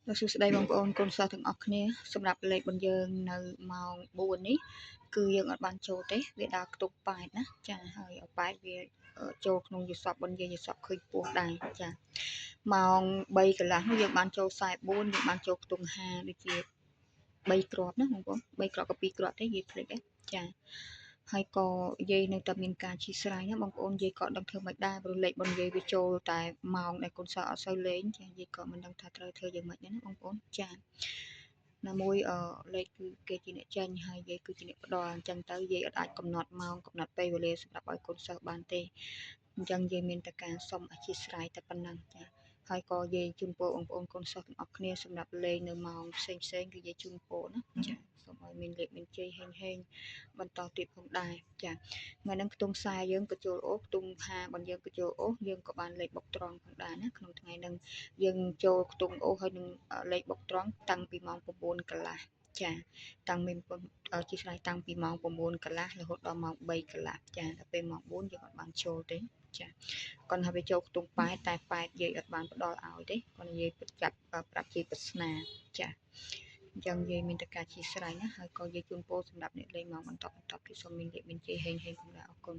លោកសួស្តីបងប្អូនកូនសិស្សទាំងអស់គ្នាសម្រាប់លេខរបស់យើងនៅម៉ោង4នេះគឺយើងអត់បានចូលទេវាដើរខ្ទប់ប៉ែតណាចាហើយប៉ែតវាចូលក្នុងយសពរបស់យើងយសពឃើញពោះដែរចាម៉ោង3កន្លះនោះយើងបានចូល44យើងបានចូលខ្ទង់5ដូចជា3គ្រាប់ណាបងប្អូន3គ្រាប់ក៏2គ្រាប់ទេនិយាយភ្លេចចាហើយក៏យាយនៅតែមានការឈីស្រ័យណាបងប្អូនយាយក៏ដឹងធ្វើមិនដែរព្រោះលេខរបស់យាយវាចូលតែម៉ោងដែលកូនសិស្សអត់សូវលេងចាយាយក៏មិនដឹងថាត្រូវធ្វើយ៉ាងម៉េចដែរណាបងប្អូនចាណាមួយលេខគឺគេជាអ្នកចាញ់ហើយយាយគឺជាអ្នកផ្ដល់អញ្ចឹងទៅយាយអត់អាចកំណត់ម៉ោងកំណត់ពេលវេលាសម្រាប់ឲ្យកូនសិស្សបានទេអញ្ចឹងយាយមានតែការសុំអធិស្ឋានតែប៉ុណ្ណឹងចាហើយក៏យាយជូនពរបងប្អូនកូនសិស្សទាំងអស់គ្នាសម្រាប់លេងនៅម៉ោងផ្សេងគឺយាយជូនពរណាចាសូមឲ្យមានលេខមានជ័យហេងបន្តទៀតផងដែរចាថ្ងៃហ្នឹងខ្ទង់ខ្សែយើងក៏ចូលអូសខ្ទង់5របស់យើងក៏ចូលអូសយើងក៏បានលេខបុកត្រង់ផងដែរណាក្នុងថ្ងៃហ្នឹងយើងចូលខ្ទង់អូសហើយនឹងលេខបុកត្រង់តាំងពីម៉ោង9កន្លះចាតាំងពីជាឆ្លៃតាំងពីម៉ោង9កន្លះរហូតដល់ម៉ោង3កន្លះចាដល់ពេលម៉ោង4យើងអត់បានចូលទេចាគាត់ថាវាចូលខ្ទង់ប៉ែតតែប៉ែតយាយអត់បានផ្ដល់ឲ្យទេគាត់និយាយចាប់ប្រាប់ជាប្រស្នាចាអញ្ចឹងយាយមានតែការជាស្រ័យណាហើយក៏យាយជូនពរសម្រាប់អ្នកលេងមកបន្តទៀតសូមមានលេខមានជ័យហេងផងដែរអរគុណ